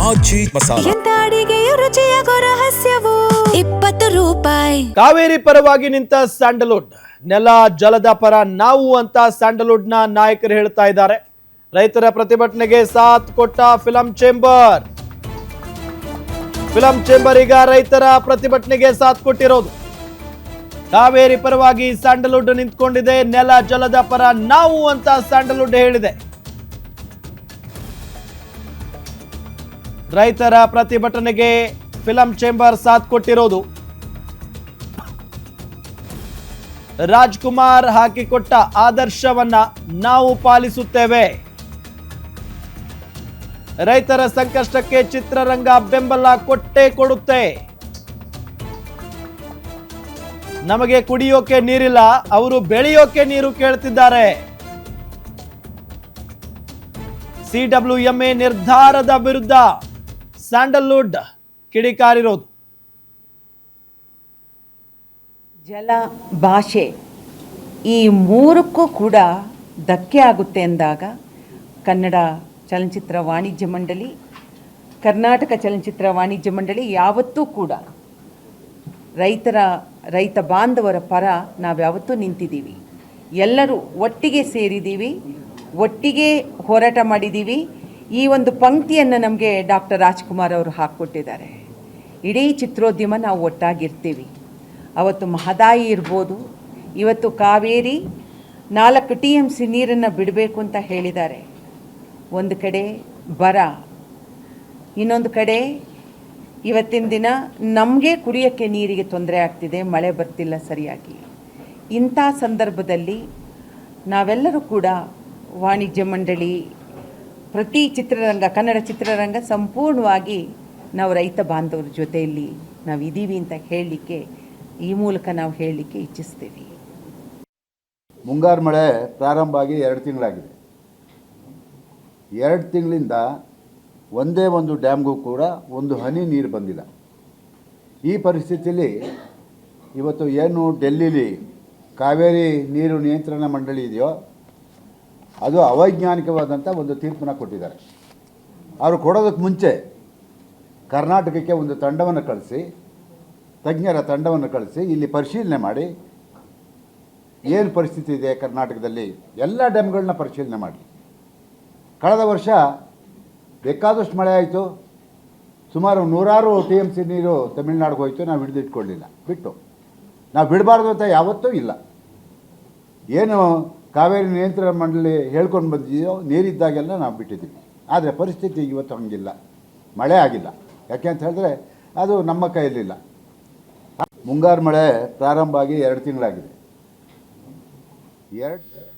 ಆಚಿ ಮಸಾಲ. ಎಂತ ಅಡಿಗೆಯ ರುಚಿಯಾಗೋ ರಹಸ್ಯವು 20 ರೂಪಾಯಿ. ಕಾವೇರಿ ಪರವಾಗಿ ನಿಂತ ಸ್ಯಾಂಡಲ್ವುಡ್, ನೆಲ ಜಲದ ಪರ ನಾವು ಅಂತ ಸ್ಯಾಂಡಲ್ವುಡ್ ನ ನಾಯಕರು ಹೇಳ್ತಾ ಇದ್ದಾರೆ. ರೈತರ ಪ್ರತಿಭಟನೆಗೆ ಸಾಥ್ ಕೊಟ್ಟ ಫಿಲಂ ಚೇಂಬರ್ ಈಗ ರೈತರ ಪ್ರತಿಭಟನೆಗೆ ಸಾಥ್ ಕೊಟ್ಟಿರೋದು. ಕಾವೇರಿ ಪರವಾಗಿ ಸ್ಯಾಂಡಲ್ವುಡ್ ನಿಂತ್ಕೊಂಡಿದೆ, ನೆಲ ಜಲದ ಪರ ನಾವು ಅಂತ ಸ್ಯಾಂಡಲ್ವುಡ್ ಹೇಳಿದೆ. ರೈತರ ಪ್ರತಿಭಟನೆಗೆ ಫಿಲಂ ಚೇಂಬರ್ ಸಾಥ್ ಕೊಟ್ಟಿರೋದು. ರಾಜ್ಕುಮಾರ್ ಹಾಕಿಕೊಟ್ಟ ಆದರ್ಶವನ್ನ ನಾವು ಪಾಲಿಸುತ್ತೇವೆ. ರೈತರ ಸಂಕಷ್ಟಕ್ಕೆ ಚಿತ್ರರಂಗ ಬೆಂಬಲ ಕೊಟ್ಟೇ ಕೊಡುತ್ತೆ. ನಮಗೆ ಕುಡಿಯೋಕೆ ನೀರಿಲ್ಲ, ಅವರು ಬೆಳೆಯೋಕೆ ನೀರು ಕೇಳ್ತಿದ್ದಾರೆ. CWMA ನಿರ್ಧಾರದ ವಿರುದ್ಧ ಸ್ಯಾಂಡಲ್ವುಡ್ ಕಿಡಿಕಾರಿರೋದು. ಜಲ, ಭಾಷೆ ಈ ಮೂರಕ್ಕೂ ಕೂಡ ಧಕ್ಕೆ ಆಗುತ್ತೆ ಎಂದಾಗ ಕನ್ನಡ ಚಲನಚಿತ್ರ ವಾಣಿಜ್ಯ ಮಂಡಳಿ, ಕರ್ನಾಟಕ ಚಲನಚಿತ್ರ ವಾಣಿಜ್ಯ ಮಂಡಳಿ ಯಾವತ್ತೂ ಕೂಡ ರೈತ ಬಾಂಧವರ ಪರ ನಾವ್ಯಾವತ್ತೂ ನಿಂತಿದ್ದೀವಿ. ಎಲ್ಲರೂ ಒಟ್ಟಿಗೆ ಸೇರಿದ್ದೀವಿ, ಒಟ್ಟಿಗೆ ಹೋರಾಟ ಮಾಡಿದ್ದೀವಿ. ಈ ಒಂದು ಪಂಕ್ತಿಯನ್ನು ನಮಗೆ ಡಾಕ್ಟರ್ ರಾಜ್ಕುಮಾರ್ ಅವರು ಹಾಕ್ಕೊಟ್ಟಿದ್ದಾರೆ. ಇಡೀ ಚಿತ್ರೋದ್ಯಮ ನಾವು ಒಟ್ಟಾಗಿರ್ತೀವಿ. ಅವತ್ತು ಮಹದಾಯಿ ಇರ್ಬೋದು, ಇವತ್ತು ಕಾವೇರಿ 4 TMC ನೀರನ್ನು ಬಿಡಬೇಕು ಅಂತ ಹೇಳಿದ್ದಾರೆ. ಒಂದು ಕಡೆ ಬರ, ಇನ್ನೊಂದು ಕಡೆ ಇವತ್ತಿನ ದಿನ ನಮಗೆ ಕುಡಿಯೋಕ್ಕೆ ನೀರಿಗೆ ತೊಂದರೆ ಆಗ್ತಿದೆ, ಮಳೆ ಬರ್ತಿಲ್ಲ ಸರಿಯಾಗಿ. ಇಂಥ ಸಂದರ್ಭದಲ್ಲಿ ನಾವೆಲ್ಲರೂ ಕೂಡ ವಾಣಿಜ್ಯ ಮಂಡಳಿ, ಪ್ರತಿ ಚಿತ್ರರಂಗ, ಕನ್ನಡ ಚಿತ್ರರಂಗ ಸಂಪೂರ್ಣವಾಗಿ ನಾವು ರೈತ ಬಾಂಧವರ ಜೊತೆಯಲ್ಲಿ ನಾವು ಇದ್ದೀವಿ ಅಂತ ಹೇಳಲಿಕ್ಕೆ, ಈ ಮೂಲಕ ನಾವು ಹೇಳಲಿಕ್ಕೆ ಇಚ್ಛಿಸ್ತೀವಿ. ಮುಂಗಾರು ಮಳೆ ಪ್ರಾರಂಭ ಆಗಿ 2 ತಿಂಗಳಾಗಿದೆ. 2 ತಿಂಗಳಿಂದ ಒಂದೇ ಒಂದು ಡ್ಯಾಮ್ಗೂ ಕೂಡ ಒಂದು ಹನಿ ನೀರು ಬಂದಿಲ್ಲ. ಈ ಪರಿಸ್ಥಿತಿಯಲ್ಲಿ ಇವತ್ತು ಏನು ಡೆಲ್ಲಿಲಿ ಕಾವೇರಿ ನೀರು ನಿಯಂತ್ರಣ ಮಂಡಳಿ ಇದೆಯೋ ಅದು ಅವೈಜ್ಞಾನಿಕವಾದಂಥ ಒಂದು ತೀರ್ಪನ್ನು ಕೊಟ್ಟಿದ್ದಾರೆ. ಅವರು ಕೊಡೋದಕ್ಕೆ ಮುಂಚೆ ಕರ್ನಾಟಕಕ್ಕೆ ಒಂದು ತಂಡವನ್ನು ಕಳಿಸಿ, ತಜ್ಞರ ತಂಡವನ್ನು ಕಳಿಸಿ ಇಲ್ಲಿ ಪರಿಶೀಲನೆ ಮಾಡಿ ಏನು ಪರಿಸ್ಥಿತಿ ಇದೆ ಕರ್ನಾಟಕದಲ್ಲಿ ಎಲ್ಲ ಡ್ಯಾಮ್ಗಳನ್ನ ಪರಿಶೀಲನೆ ಮಾಡಿ. ಕಳೆದ ವರ್ಷ ಬೇಕಾದಷ್ಟು ಮಳೆ ಆಯಿತು, ಸುಮಾರು 100 TMC ನೀರು ತಮಿಳುನಾಡಿಗೆ ಹೋಯಿತು. ನಾವು ಹಿಡಿದಿಟ್ಕೊಳ್ಳಿಲ್ಲ, ನಾವು ಬಿಡಬಾರ್ದು ಅಂತ ಯಾವತ್ತೂ ಇಲ್ಲ. ಏನು ಕಾವೇರಿ ನಿಯಂತ್ರಣ ಮಂಡಳಿ ಹೇಳ್ಕೊಂಡು ಬಂದಿದೆಯೋ ನೀರಿದ್ದಾಗೆಲ್ಲ ನಾವು ಬಿಟ್ಟಿದ್ದೀವಿ. ಆದರೆ ಪರಿಸ್ಥಿತಿ ಇವತ್ತು ಹಂಗಿಲ್ಲ, ಮಳೆ ಆಗಿಲ್ಲ. ಯಾಕೆ ಅಂತ ಹೇಳಿದ್ರೆ ಅದು ನಮ್ಮ ಕೈಯಲ್ಲಿಲ್ಲ. ಮುಂಗಾರು ಮಳೆ ಪ್ರಾರಂಭ ಆಗಿ 2 ತಿಂಗಳಾಗಿದೆ.